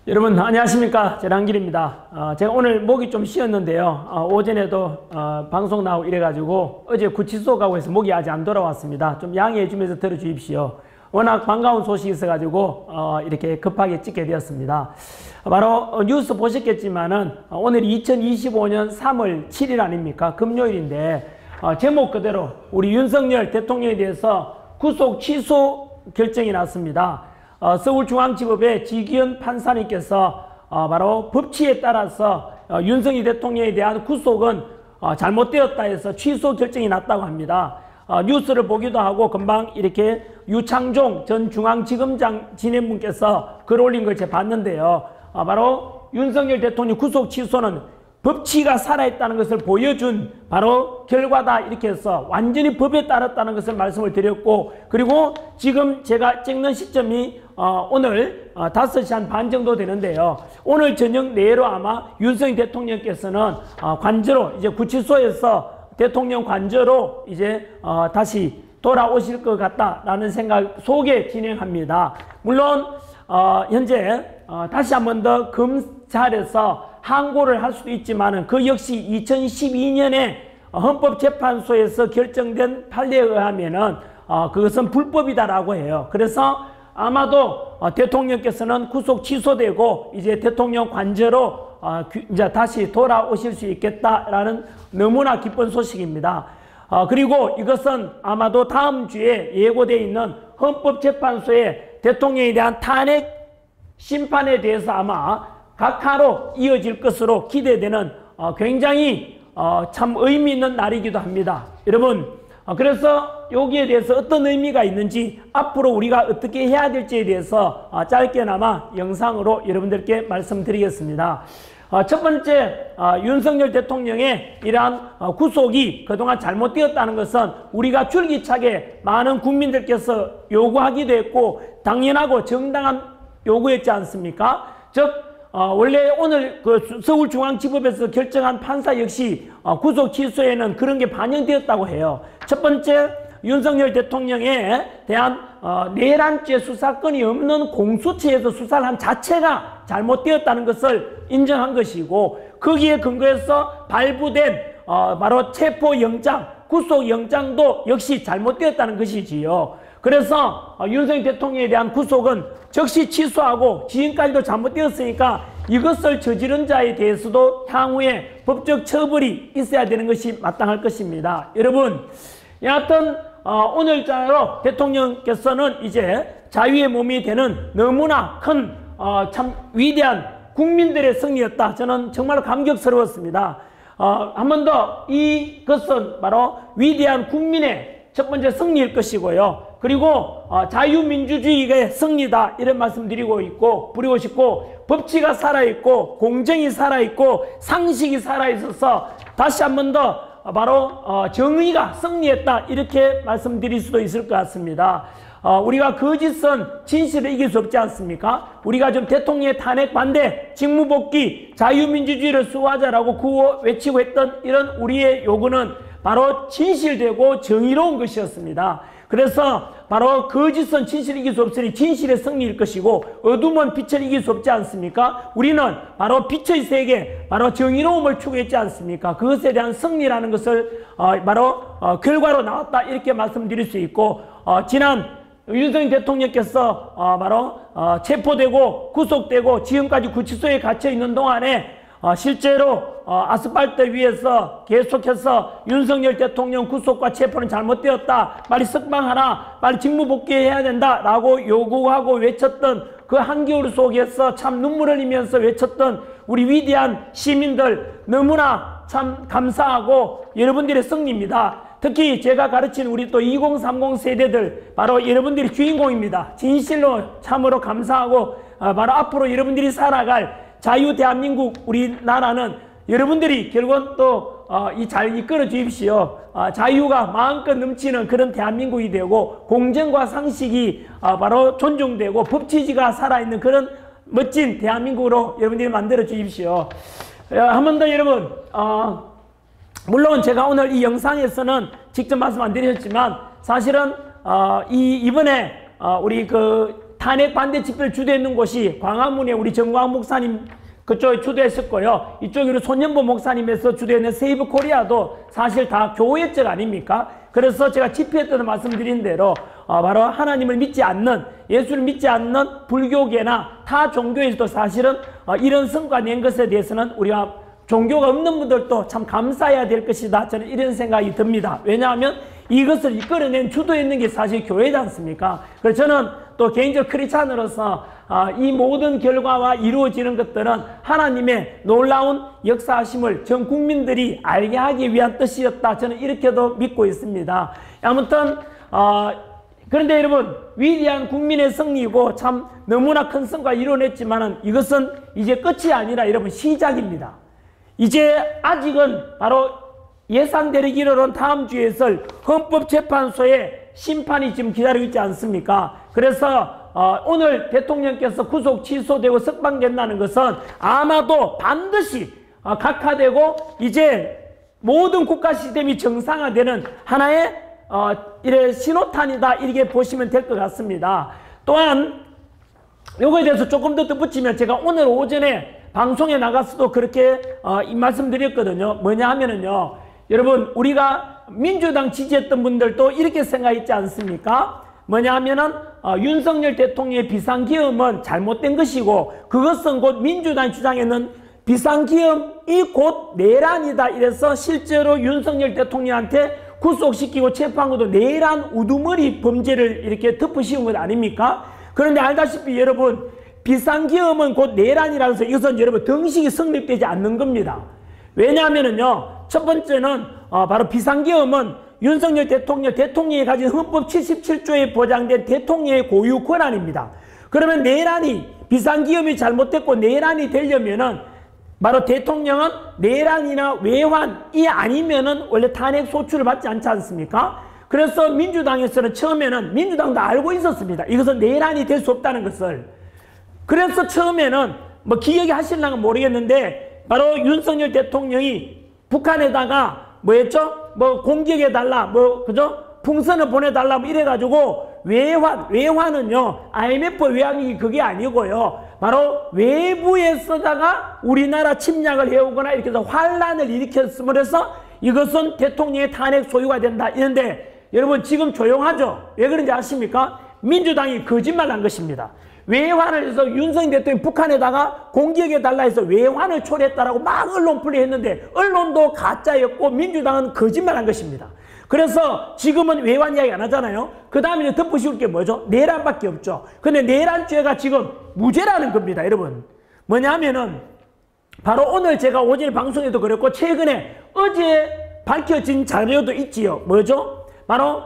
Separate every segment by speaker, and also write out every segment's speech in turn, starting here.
Speaker 1: 여러분 안녕하십니까, 재랑길입니다. 제가 오늘 목이 좀 쉬었는데요, 오전에도 방송 나오고 이래가지고 어제 구치소 가고 해서 목이 아직 안 돌아왔습니다. 좀 양해해 주면서 들어주십시오. 워낙 반가운 소식이 있어가지고 이렇게 급하게 찍게 되었습니다. 바로 뉴스 보셨겠지만은 오늘이 2025년 3월 7일 아닙니까? 금요일인데 제목 그대로 우리 윤석열 대통령에 대해서 구속 취소 결정이 났습니다. 서울중앙지법의 지기현 판사님께서 바로 법치에 따라서 윤석열 대통령에 대한 구속은 잘못되었다 해서 취소 결정이 났다고 합니다. 뉴스를 보기도 하고 금방 이렇게 유창종 전 중앙지검장 진행분께서 글 올린 걸 제가 봤는데요. 바로 윤석열 대통령 구속 취소는 법치가 살아있다는 것을 보여준 바로 결과다, 이렇게 해서 완전히 법에 따랐다는 것을 말씀을 드렸고, 그리고 지금 제가 찍는 시점이 오늘 5시 한 반 정도 되는데요. 오늘 저녁 내로 아마 윤석열 대통령께서는 관저로 이제 구치소에서 대통령 관저로 이제 다시 돌아오실 것 같다라는 생각 속에 진행합니다. 물론 현재 다시 한 번 더 검찰에서 항고를 할 수도 있지만은 그 역시 2012년에 헌법재판소에서 결정된 판례에 의하면은 그것은 불법이다라고 해요. 그래서 아마도 대통령께서는 구속 취소되고 이제 대통령 관저로 이제 다시 돌아오실 수 있겠다라는 너무나 기쁜 소식입니다. 그리고 이것은 아마도 다음 주에 예고되어 있는 헌법재판소의 대통령에 대한 탄핵 심판에 대해서 아마 각하로 이어질 것으로 기대되는 굉장히 참 의미 있는 날이기도 합니다. 여러분, 그래서 여기에 대해서 어떤 의미가 있는지, 앞으로 우리가 어떻게 해야 될지에 대해서 짧게나마 영상으로 여러분들께 말씀드리겠습니다. 첫 번째, 윤석열 대통령의 이러한 구속이 그동안 잘못되었다는 것은 우리가 줄기차게 많은 국민들께서 요구하기도 했고 당연하고 정당한 요구였지 않습니까? 즉 원래 오늘 그 서울중앙지법에서 결정한 판사 역시 구속 취소에는 그런 게 반영되었다고 해요. 첫 번째, 윤석열 대통령에 대한 내란죄 수사권이 없는 공수처에서 수사를 한 자체가 잘못되었다는 것을 인정한 것이고, 거기에 근거해서 발부된 바로 체포영장, 구속영장도 역시 잘못되었다는 것이지요. 그래서 윤석열 대통령에 대한 구속은 즉시 취소하고, 지금까지도 잘못되었으니까 이것을 저지른 자에 대해서도 향후에 법적 처벌이 있어야 되는 것이 마땅할 것입니다. 여러분, 여하튼 오늘자로 대통령께서는 이제 자유의 몸이 되는 너무나 큰 참 위대한 국민들의 승리였다. 저는 정말 감격스러웠습니다. 한 번 더 이것은 바로 위대한 국민의 첫 번째 승리일 것이고요. 그리고 자유민주주의의 승리다, 이런 말씀 드리고 싶고, 법치가 살아있고 공정이 살아있고 상식이 살아있어서 다시 한 번 더 바로 정의가 승리했다, 이렇게 말씀드릴 수도 있을 것 같습니다. 우리가 거짓은 진실을 이길 수 없지 않습니까? 우리가 좀 대통령의 탄핵 반대, 직무복귀, 자유민주주의를 수호하자라고 구호 외치고 했던 이런 우리의 요구는 바로 진실되고 정의로운 것이었습니다. 그래서 바로 거짓은 진실을 이길 수 없으니 진실의 승리일 것이고, 어둠은 빛을 이길 수 없지 않습니까? 우리는 바로 빛의 세계, 바로 정의로움을 추구했지 않습니까? 그것에 대한 승리라는 것을 바로 결과로 나왔다, 이렇게 말씀드릴 수 있고, 지난 윤석열 대통령께서 바로 체포되고 구속되고 지금까지 구치소에 갇혀 있는 동안에 실제로 아스팔트 위에서 계속해서 윤석열 대통령 구속과 체포는 잘못되었다, 빨리 석방하라, 빨리 직무복귀해야 된다 라고 요구하고 외쳤던 그 한겨울 속에서 참 눈물 흘리면서 외쳤던 우리 위대한 시민들, 너무나 참 감사하고 여러분들의 승리입니다. 특히 제가 가르친 우리 또 2030 세대들, 바로 여러분들이 주인공입니다. 진실로 참으로 감사하고 바로 앞으로 여러분들이 살아갈 자유 대한민국 우리나라는 여러분들이 결국은 또 잘 이끌어 주십시오. 자유가 마음껏 넘치는 그런 대한민국이 되고, 공정과 상식이 바로 존중되고 법치주의가 살아있는 그런 멋진 대한민국으로 여러분들이 만들어 주십시오. 한 번 더 여러분, 물론 제가 오늘 이 영상에서는 직접 말씀 안 드렸지만 사실은 이번에 우리 그 탄핵 반대 집회를 주도했는 곳이 광화문에 우리 정광훈 목사님 그쪽에 주도했었고요. 이쪽으로 손연보 목사님에서 주도했는 세이브 코리아도 사실 다 교회 쪽 아닙니까? 그래서 제가 집회 때도 말씀드린 대로 바로 하나님을 믿지 않는, 예수를 믿지 않는 불교계나 타 종교에서도 사실은 이런 성과 낸 것에 대해서는 우리가 종교가 없는 분들도 참 감사해야 될 것이다. 저는 이런 생각이 듭니다. 왜냐하면 이것을 이끌어낸 주도했는 게 사실 교회지 않습니까? 그래서 저는 또 개인적 크리스찬으로서 이 모든 결과와 이루어지는 것들은 하나님의 놀라운 역사하심을 전 국민들이 알게 하기 위한 뜻이었다. 저는 이렇게도 믿고 있습니다. 아무튼 그런데 여러분, 위대한 국민의 승리고 참 너무나 큰 성과 이뤄냈지만은 이것은 이제 끝이 아니라 여러분 시작입니다. 이제 아직은 바로 예상되기로는 다음 주에 있을 헌법재판소의 심판이 지금 기다리고 있지 않습니까? 그래서 오늘 대통령께서 구속 취소되고 석방된다는 것은 아마도 반드시 각하되고 이제 모든 국가 시스템이 정상화되는 하나의 이래 신호탄이다, 이렇게 보시면 될 것 같습니다. 또한 요거에 대해서 조금 더 덧붙이면 제가 오늘 오전에 방송에 나가서도 그렇게 말씀드렸거든요. 뭐냐 하면은요, 여러분, 우리가 민주당 지지했던 분들도 이렇게 생각했지 않습니까? 뭐냐 하면은 윤석열 대통령의 비상계엄은 잘못된 것이고 그것은 곧 민주당이 주장했는 비상계엄이 곧 내란이다. 이래서 실제로 윤석열 대통령한테 구속시키고 체포한 것도 내란 우두머리 범죄를 이렇게 덮으씌운 것 아닙니까? 그런데 알다시피 여러분, 비상계엄은 곧 내란이라고 해서 이것은 여러분 등식이 성립되지 않는 겁니다. 왜냐하면은요, 첫 번째는 바로 비상계엄은 윤석열 대통령이 가진 헌법 77조에 보장된 대통령의 고유 권한입니다. 그러면 내란이, 비상계엄이 잘못됐고 내란이 되려면은 바로 대통령은 내란이나 외환이 아니면은 원래 탄핵 소추를 받지 않지 않습니까? 그래서 민주당에서는 처음에는 민주당도 알고 있었습니다. 이것은 내란이 될 수 없다는 것을. 그래서 처음에는 뭐 기억이 하실랑가 모르겠는데 바로 윤석열 대통령이 북한에다가 뭐 했죠? 뭐 공격해달라, 뭐, 그죠? 풍선을 보내달라, 뭐 이래가지고 외환은요, IMF 외환이 그게 아니고요. 바로 외부에서다가 우리나라 침략을 해오거나 이렇게 해서 환란을 일으켰음을 해서 이것은 대통령의 탄핵 소유가 된다. 이런데 여러분 지금 조용하죠? 왜 그런지 아십니까? 민주당이 거짓말 한 것입니다. 외환을 해서 윤석열 대통령이 북한에다가 공격해달라 해서 외환을 초래했다라고 막 언론 플레이했는데 언론도 가짜였고 민주당은 거짓말한 것입니다. 그래서 지금은 외환 이야기 안 하잖아요. 그 다음에 덮으시울 게 뭐죠? 내란밖에 없죠. 근데 내란죄가 지금 무죄라는 겁니다, 여러분. 뭐냐면은 바로 오늘 제가 오전에 방송에도 그랬고 최근에 어제 밝혀진 자료도 있지요. 뭐죠? 바로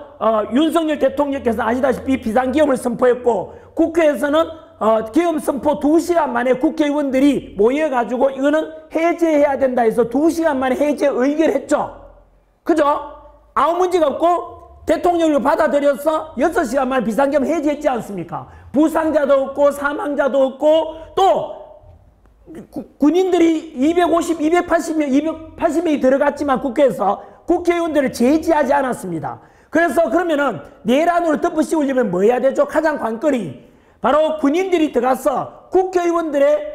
Speaker 1: 윤석열 대통령께서 아시다시피 비상계엄을 선포했고 국회에서는 계엄 선포 2시간 만에 국회의원들이 모여가지고 이거는 해제해야 된다 해서 2시간 만에 해제 의결했죠. 그죠? 아무 문제가 없고 대통령을 받아들여서 6시간 만에 비상계엄 해제했지 않습니까? 부상자도 없고 사망자도 없고 또 군인들이 280명이 들어갔지만 국회에서 국회의원들을 제지하지 않았습니다. 그래서 그러면은 내란으로 덮으씌우려면 뭐 해야 되죠? 가장 관건이 바로 군인들이 들어가서 국회의원들의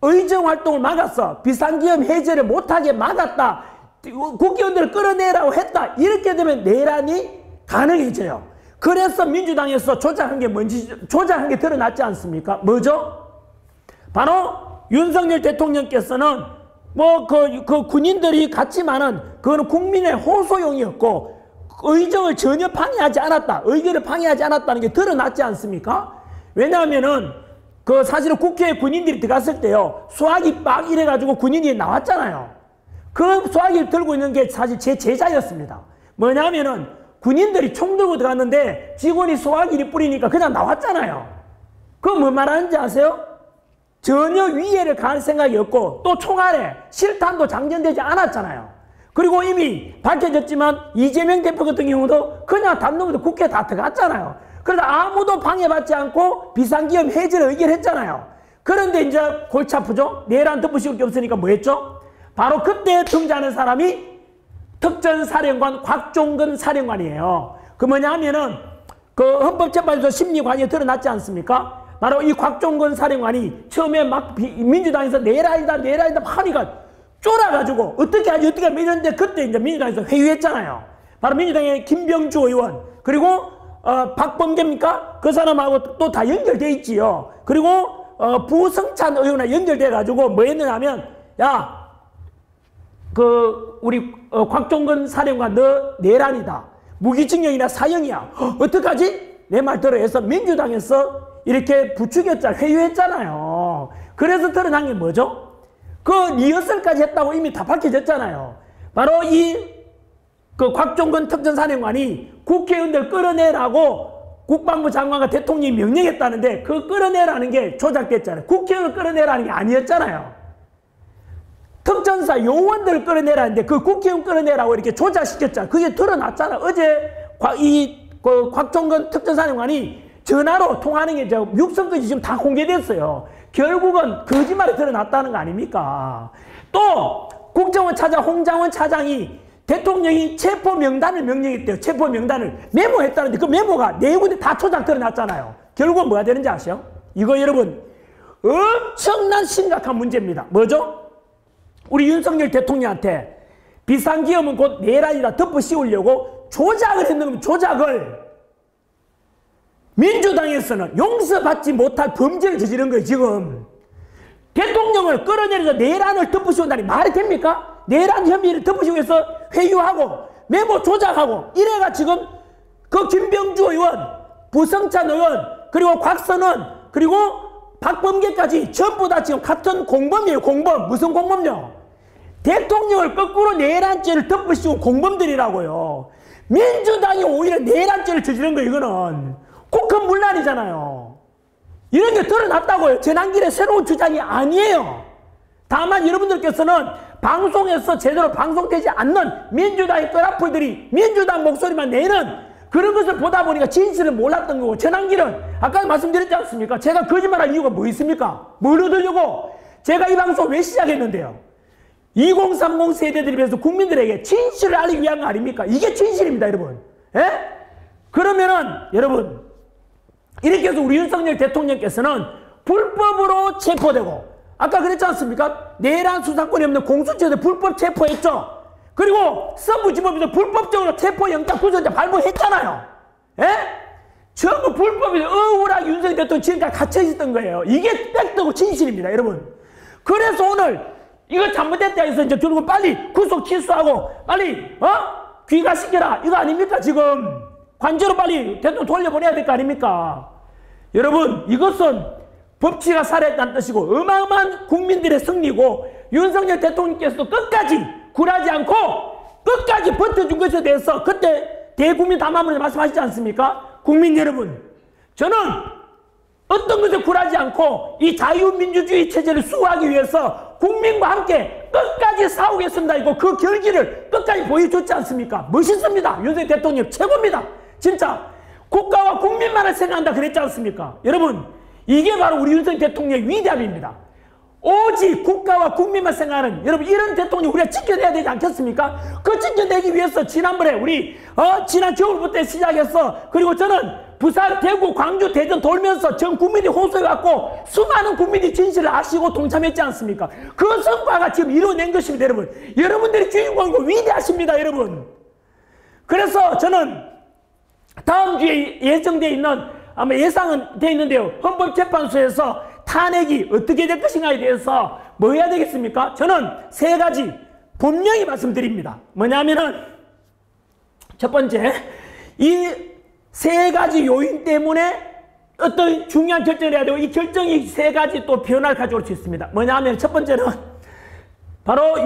Speaker 1: 의정활동을 막았어. 비상계엄 해제를 못하게 막았다. 국회의원들을 끌어내라고 했다. 이렇게 되면 내란이 가능해져요. 그래서 민주당에서 조작한 게 뭔지, 조작한 게 드러났지 않습니까? 뭐죠? 바로 윤석열 대통령께서는 뭐 그 군인들이 갔지만은 그거는 국민의 호소용이었고 의정을 전혀 방해하지 않았다. 의결을 방해하지 않았다는 게 드러났지 않습니까? 왜냐하면은 그 사실은 국회에 군인들이 들어갔을 때요. 수화기 막 이래가지고 군인이 나왔잖아요. 그 수화기를 들고 있는 게 사실 제 제자였습니다. 뭐냐면은 군인들이 총 들고 들어갔는데 직원이 수화기를 뿌리니까 그냥 나왔잖아요. 그거 뭐 말하는지 아세요? 전혀 위해를 가할 생각이 없고 또 총알에 실탄도 장전되지 않았잖아요. 그리고 이미 밝혀졌지만 이재명 대표 같은 경우도 그냥 담론부터 국회에 다 들어갔잖아요. 그래서 아무도 방해받지 않고 비상계엄 해제를 의결했잖아요. 그런데 이제 골치 아프죠? 내란 덮으실 게 없으니까 뭐 했죠? 바로 그때 등장하는 사람이 특전사령관 곽종근 사령관이에요. 그 뭐냐 하면은 그 헌법재판소 심리관이 드러났지 않습니까? 바로 이 곽종건 사령관이 처음에 막 민주당에서 내란이다 하니까 쫄아가지고 어떻게 하지 이랬는데 그때 이제 민주당에서 회유했잖아요. 바로 민주당의 김병주 의원 그리고 박범계입니까? 그 사람하고 또 다 연결돼 있지요. 그리고 부성찬 의원과 연결돼 가지고 뭐 했느냐면 야 그 우리 곽종건 사령관 너 내란이다. 무기징역이나 사형이야. 어떡하지? 내 말 들어 해서 민주당에서 이렇게 부추겼잖아요. 회유했잖아요. 그래서 드러난 게 뭐죠? 그 리허설까지 했다고 이미 다 밝혀졌잖아요. 바로 그 곽종건 특전사령관이 국회의원들 끌어내라고 국방부 장관과 대통령이 명령했다는데 그 끌어내라는 게 조작됐잖아요. 국회의원을 끌어내라는 게 아니었잖아요. 특전사 요원들을 끌어내라는데 그 국회의원 끌어내라고 이렇게 조작시켰잖아요. 그게 드러났잖아요. 어제 그 곽종건 특전사령관이 전화로 통화하는 게 육성까지 지금 다 공개됐어요. 결국은 거짓말이 드러났다는 거 아닙니까? 또 국정원 차장 홍장원 차장이 대통령이 체포 명단을 명령했대요. 체포 명단을 메모했다는데 그 메모가 네 군데 다 조작 드러났잖아요. 결국은 뭐가 되는지 아세요? 이거 여러분 엄청난 심각한 문제입니다. 뭐죠? 우리 윤석열 대통령한테 비상기업은 곧 내란이다 덮어 씌우려고 조작을 했는 겁니다. 조작을. 민주당에서는 용서받지 못할 범죄를 저지른 거예요. 지금 대통령을 끌어내려서 내란을 덮어씌운다니 말이 됩니까? 내란 혐의를 덮어씌우기 위해서 회유하고 메모 조작하고 이래가 지금 그 김병주 의원, 부성찬 의원 그리고 곽선원 그리고 박범계까지 전부 다 지금 같은 공범이에요. 공범. 무슨 공범요? 대통령을 거꾸로 내란죄를 덮어씌운 공범들이라고요. 민주당이 오히려 내란죄를 저지른 거예요. 이거는 국헌문란이잖아요. 이런 게 드러났다고요. 재난길의 새로운 주장이 아니에요. 다만 여러분들께서는 방송에서 제대로 방송되지 않는 민주당의 끄라풀들이 민주당 목소리만 내는 그런 것을 보다 보니까 진실을 몰랐던 거고, 재난길은 아까 말씀드렸지 않습니까? 제가 거짓말할 이유가 뭐 있습니까? 뭘 얻으려고? 제가 이 방송 왜 시작했는데요? 2030 세대들에 비해서 국민들에게 진실을 알리기 위한 거 아닙니까? 이게 진실입니다, 여러분. 예? 그러면은 여러분 이렇게 해서 우리 윤석열 대통령께서는 불법으로 체포되고, 아까 그랬지 않습니까? 내란 수사권이 없는 공수처에서 불법 체포했죠. 그리고 서부지법에서 불법적으로 체포영장 구속영장 발부했잖아요. 예? 전부 불법이죠. 억울하게 윤석열 대통령 지금까지 갇혀있었던 거예요. 이게 빽뜨고 진실입니다, 여러분. 그래서 오늘 이거 잘못됐다 해서 이제 결국 빨리 구속 취소하고 빨리 귀가시켜라 이거 아닙니까? 지금 관저로 빨리 대통령 돌려보내야 될 거 아닙니까? 여러분, 이것은 법치가 살아있다는 뜻이고 어마어마한 국민들의 승리고, 윤석열 대통령께서도 끝까지 굴하지 않고 끝까지 버텨준 것에 대해서 그때 대국민 담화문에 말씀하시지 않습니까? 국민 여러분, 저는 어떤 것에 굴하지 않고 이 자유민주주의 체제를 수호하기 위해서 국민과 함께 끝까지 싸우겠습니다. 이거 그 결기를 끝까지 보여줬지 않습니까? 멋있습니다. 윤석열 대통령 최고입니다. 진짜 국가와 국민만을 생각한다 그랬지 않습니까? 여러분, 이게 바로 우리 윤석열 대통령의 위대함입니다. 오직 국가와 국민만 생각하는, 여러분, 이런 대통령 우리가 지켜내야 되지 않겠습니까? 그 지켜내기 위해서 지난번에 우리 지난 겨울부터 시작해서, 그리고 저는 부산, 대구, 광주, 대전 돌면서 전 국민이 호소해갖고 수많은 국민이 진실을 아시고 동참했지 않습니까? 그 성과가 지금 이루어낸 것입니다, 여러분. 여러분들이 주인공이고 위대하십니다, 여러분. 그래서 저는 다음 주에 예정되어 있는, 아마 예상은 되어 있는데요, 헌법재판소에서 탄핵이 어떻게 될 것인가에 대해서 뭐 해야 되겠습니까? 저는 세 가지 분명히 말씀드립니다. 뭐냐면은, 첫 번째, 이 세 가지 요인 때문에 어떤 중요한 결정을 해야 되고, 이 결정이 세 가지 또 변화를 가져올 수 있습니다. 뭐냐면, 첫 번째는 바로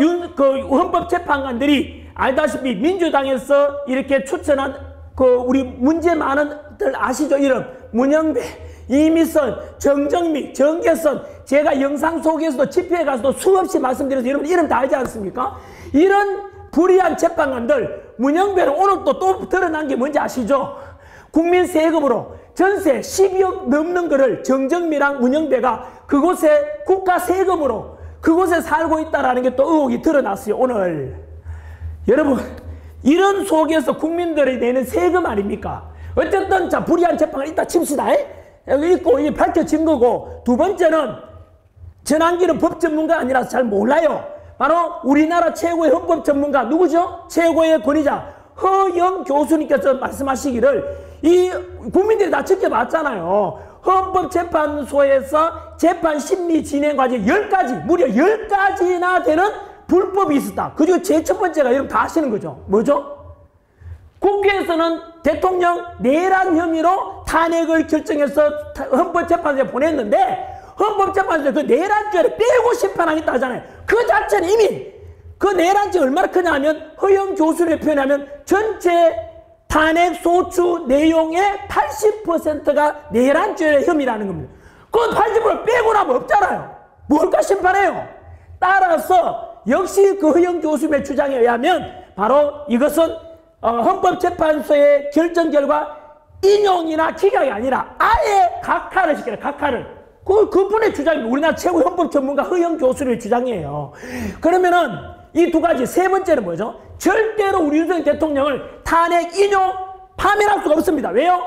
Speaker 1: 헌법재판관들이 알다시피 민주당에서 이렇게 추천한 우리 문제 많은들 아시죠? 이름 문영배, 이미선, 정정미, 정계선, 제가 영상 속에서도 집회에 가서도 수없이 말씀드려서 여러분 이름 다 알지 않습니까? 이런 불의한 재판관들, 문영배는 오늘 또 드러난 게 뭔지 아시죠? 국민 세금으로 전세 12억 넘는 거를 정정미랑 문영배가 그곳에 국가 세금으로 그곳에 살고 있다라는 게 또 의혹이 드러났어요, 오늘. 여러분, 이런 속에서 국민들이 내는 세금 아닙니까? 어쨌든 자 불이한 재판을 이따 칩시다. 여기 있고 이게 밝혀진 거고, 두 번째는 전환기는 법 전문가 아니라서 잘 몰라요. 바로 우리나라 최고의 헌법 전문가 누구죠? 최고의 권위자 허영 교수님께서 말씀하시기를, 이 국민들이 다 지켜봤잖아요. 헌법재판소에서 재판 심리 진행 과정 10가지, 무려 10가지나 되는 불법이 있었다. 그중에 제일 첫 번째가 여러분 다 아시는 거죠. 뭐죠? 국회에서는 대통령 내란 혐의로 탄핵을 결정해서 헌법재판소에 보냈는데, 헌법재판소에 그 내란죄를 빼고 심판하겠다 하잖아요. 그 자체는 이미 그 내란죄 얼마나 크냐 하면, 허영 교수를 표현하면 전체 탄핵 소추 내용의 80%가 내란죄 혐의라는 겁니다. 그 80% 빼고 나면 없잖아요. 뭘까 심판해요. 따라서 역시 그 허영 교수의 주장에 의하면 바로 이것은 헌법재판소의 결정 결과 인용이나 기각이 아니라 아예 각하를 시켜요. 각하를. 그분의 주장입니다. 우리나라 최고의 헌법 전문가 허영 교수의 주장이에요. 그러면은 이 두 가지, 세 번째는 뭐죠? 절대로 우리 윤석열 대통령을 탄핵, 인용, 파면할 수가 없습니다. 왜요?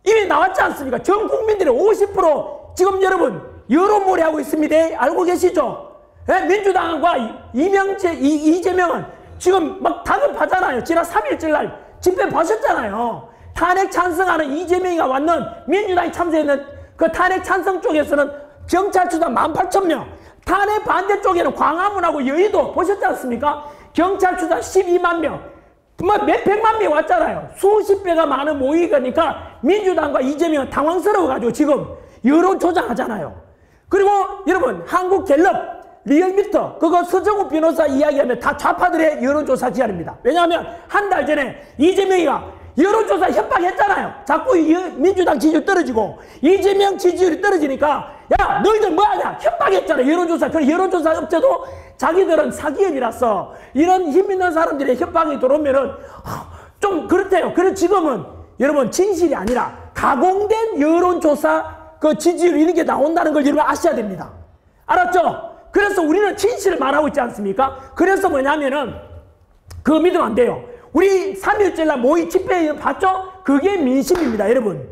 Speaker 1: 이미 나왔지 않습니까? 전 국민들의 50% 지금 여러분 여론몰이하고 있습니다. 알고 계시죠? 네? 민주당과 이재명은 지금 막 다급하잖아요. 지난 3일절 날 집회 보셨잖아요. 탄핵 찬성하는 이재명이가 왔는 민주당이 참석했는 그 탄핵 찬성 쪽에서는 경찰 추산 18,000명, 탄핵 반대 쪽에는 광화문하고 여의도 보셨지 않습니까? 경찰 추산 12만 명, 뭐 몇백만 명이 왔잖아요. 수십 배가 많은 모이니까 민주당과 이재명은 당황스러워가지고 지금 여론 조장하잖아요. 그리고 여러분 한국갤럽, 리얼미터, 그거 서정우 변호사 이야기하면 다 좌파들의 여론조사 기관입니다. 왜냐하면 한 달 전에 이재명이가 여론조사 협박했잖아요. 자꾸 민주당 지지율 떨어지고 이재명 지지율이 떨어지니까 야 너희들 뭐하냐 협박했잖아요. 여론조사. 그 여론조사 업체도 자기들은 사기업이라서 이런 힘 있는 사람들의 협박이 들어오면은 좀 그렇대요. 그래서 지금은 여러분 진실이 아니라 가공된 여론조사 그 지지율 이런 게 나온다는 걸 여러분 아셔야 됩니다. 알았죠? 그래서 우리는 진실을 말하고 있지 않습니까? 그래서 뭐냐면은 그거 믿으면 안 돼요. 우리 3일절 날 모의 집회 봤죠? 그게 민심입니다, 여러분.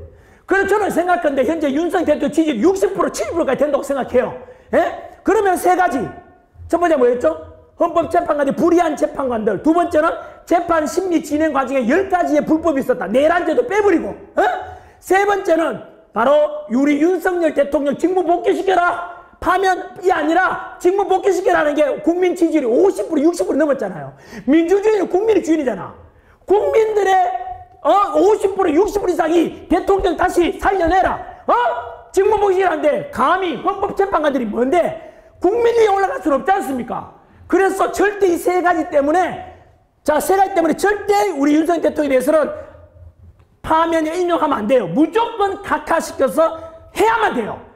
Speaker 1: 그래서 저는 생각하는데 현재 윤석열 대통령 지지율 60%, 70%까지 된다고 생각해요. 예? 그러면 세 가지. 첫 번째 뭐였죠? 헌법재판관들, 불이한 재판관들. 두 번째는 재판 심리 진행 과정에 10가지의 불법이 있었다. 내란죄도 빼버리고. 어? 세 번째는 바로 우리 윤석열 대통령 직무 복귀시켜라. 파면이 아니라 직무 복귀시키라는 게 국민 지지율이 50%, 60% 넘었잖아요. 민주주의는 국민의 주인이잖아. 국민들의 50%, 60% 이상이 대통령 다시 살려내라. 직무 복귀라는데 감히 헌법재판관들이 뭔데 국민 위에 올라갈 수는 없지 않습니까? 그래서 절대 이 세 가지 때문에 세 가지 때문에 절대 우리 윤석열 대통령에 대해서는 파면에 인용하면 안 돼요. 무조건 각하시켜서 해야만 돼요.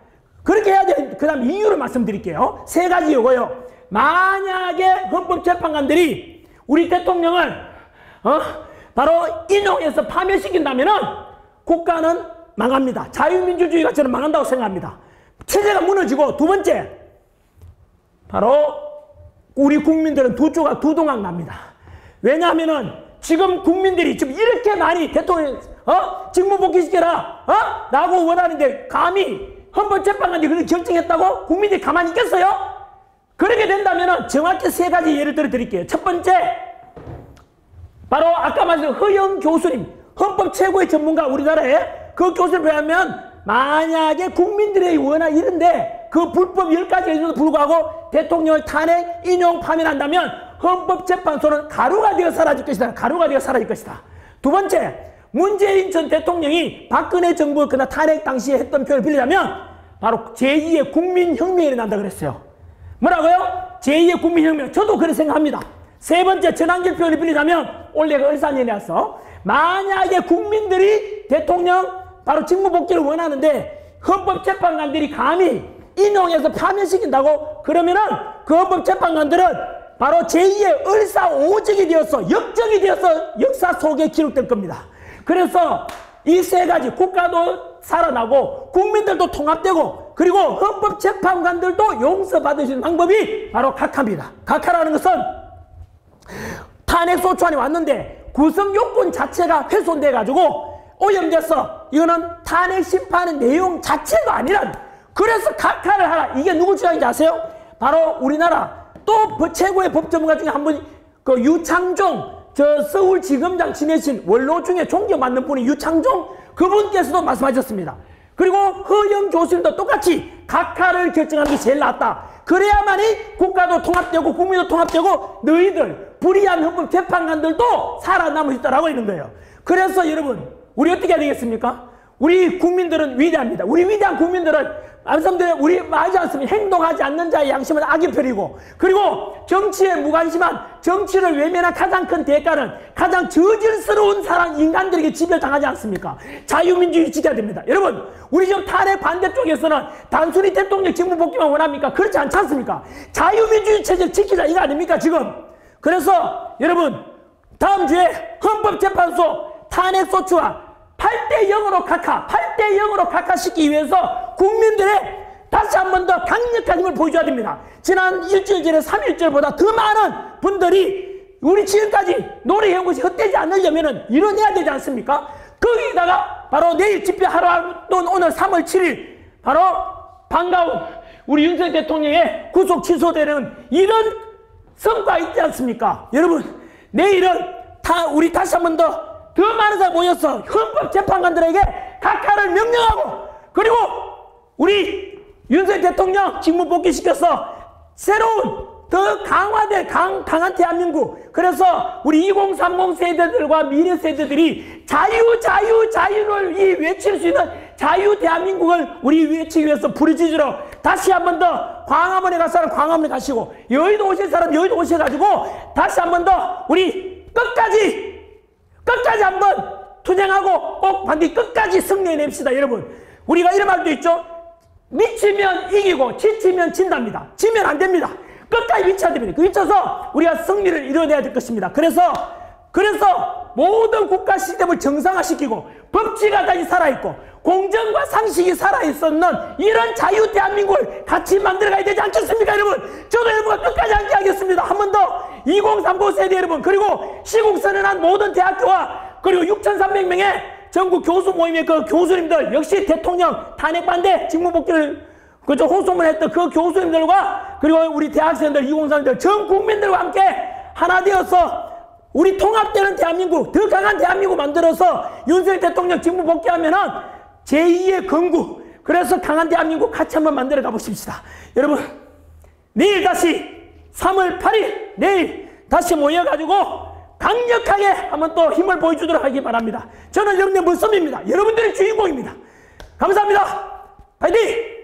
Speaker 1: 그렇게 해야 돼. 그 다음 이유를 말씀드릴게요. 세 가지 요거요. 만약에 헌법재판관들이 우리 대통령을 바로 인용해서 파면시킨다면은 국가는 망합니다. 자유민주주의가 저는 망한다고 생각합니다. 체제가 무너지고, 두 번째 바로 우리 국민들은 두 동강 납니다. 왜냐하면은 지금 국민들이 지금 이렇게 많이 대통령 직무 복귀시켜라 라고 원하는데 감히 헌법재판관이 그렇게 결정했다고 국민들이 가만히 있겠어요? 그렇게 된다면 정확히 세 가지 예를 들어 드릴게요. 첫 번째, 바로 아까 말씀드린 허영 교수님, 헌법 최고의 전문가 우리나라에 그 교수를 보면 만약에 국민들의 원한 이런데 그 불법 10가지에도 불구하고 대통령을 탄핵, 인용, 파면한다면 헌법재판소는 가루가 되어 사라질 것이다. 가루가 되어 사라질 것이다. 두 번째, 문재인 전 대통령이 박근혜 정부 그날 탄핵 당시에 했던 표현을 빌리자면 바로 제2의 국민혁명이 일어난다 그랬어요. 뭐라고요? 제2의 국민혁명. 저도 그렇게 생각합니다. 세 번째, 전환길 표현을 빌리자면 올해가 을사년이라서 만약에 국민들이 대통령 바로 직무복귀를 원하는데 헌법재판관들이 감히 인용해서 파면시킨다고 그러면은 그 헌법재판관들은 바로 제2의 을사오적이 되어서 역적이 되어서 역사 속에 기록될 겁니다. 그래서 이 세 가지, 국가도 살아나고 국민들도 통합되고 그리고 헌법재판관들도 용서받을 수 있는 방법이 바로 각하입니다. 각하라는 것은 탄핵소추안이 왔는데 구성요건 자체가 훼손돼 가지고 오염돼서 이거는 탄핵 심판의 내용 자체가 아니란, 그래서 각하를 하라. 이게 누구 주장인지 아세요? 바로 우리나라 또 최고의 법전문가 중에 한 분이 그 유창종, 저 서울지검장 지내신 원로 중에 존경받는 분이 유창종, 그분께서도 말씀하셨습니다. 그리고 허영 교수님도 똑같이 각하를 결정하는 게 제일 낫다. 그래야만이 국가도 통합되고 국민도 통합되고 너희들 불의한 헌법 재판관들도 살아남을 수 있다라고 있는 거예요. 그래서 여러분, 우리 어떻게 해야 되겠습니까? 우리 국민들은 위대합니다. 우리 위대한 국민들은 말씀드려, 우리 말하지 않습니다. 행동하지 않는 자의 양심은 악의 편이고, 그리고 정치에 무관심한, 정치를 외면한 가장 큰 대가는 가장 저질스러운 사람 인간들에게 지배당하지 않습니까? 자유민주주의 지켜야 됩니다. 여러분, 우리 지금 탄핵 반대쪽에서는 단순히 대통령 직무 복귀만 원합니까? 그렇지 않지 않습니까? 자유민주주의 체제를 지키자 이거 아닙니까 지금? 그래서 여러분, 다음 주에 헌법재판소 탄핵소추와 8대 0으로 각하, 8대 0으로 각하시키기 위해서 국민들의 다시 한 번 더 강력한 힘을 보여줘야 됩니다. 지난 일주일 전에 3.1절보다 더 많은 분들이 우리 지금까지 노력해온 것이 헛되지 않으려면 이뤄내야 되지 않습니까? 거기다가 바로 내일 집회하러 온 오늘 3월 7일 바로 반가운 우리 윤석열 대통령의 구속 취소되는 이런 성과 있지 않습니까? 여러분, 내일은 우리 다시 한 번 더 많은 사람 모여서 헌법재판관들에게 각하를 명령하고, 그리고 우리 윤석열 대통령 직무 복귀시켜서 새로운 더 강화된 강한 대한민국, 그래서 우리 2030 세대들과 미래 세대들이 자유를 외칠 수 있는 자유 대한민국을 우리 외치기 위해서 부르짖으러 다시 한 번 더 광화문에 갈 사람 광화문에 가시고, 여의도 오실 사람 여의도 오셔가지고 다시 한 번 더 우리 끝까지 한번 투쟁하고 꼭 반드시 끝까지 승리해냅시다. 여러분, 우리가 이런 말도 있죠. 미치면 이기고 지치면 진답니다. 지면 안 됩니다. 끝까지 미쳐야 됩니다. 미쳐서 우리가 승리를 이뤄내야 될 것입니다. 그래서 모든 국가 시스템을 정상화시키고 법치가 다시 살아있고 공정과 상식이 살아있었는 이런 자유 대한민국을 같이 만들어가야 되지 않겠습니까, 여러분? 저도 여러분과 끝까지 함께 하겠습니다. 한 번 더 2030 세대 여러분, 그리고 시국선언한 모든 대학교와 그리고 6,300명의 전국 교수 모임의 그 교수님들, 역시 대통령 탄핵 반대 직무복귀를 그저 호소문했던 그 교수님들과 그리고 우리 대학생들, 2030들, 전 국민들과 함께 하나 되어서 우리 통합되는 대한민국, 더 강한 대한민국 만들어서 윤석열 대통령 직무 복귀하면은 제2의 건국, 그래서 강한 대한민국 같이 한번 만들어 가보십시다. 여러분, 내일 다시 3월 8일 내일 다시 모여가지고 강력하게 한번 또 힘을 보여주도록 하기 바랍니다. 저는 여러분의 물섬입니다. 여러분들의 주인공입니다. 감사합니다. 파이팅!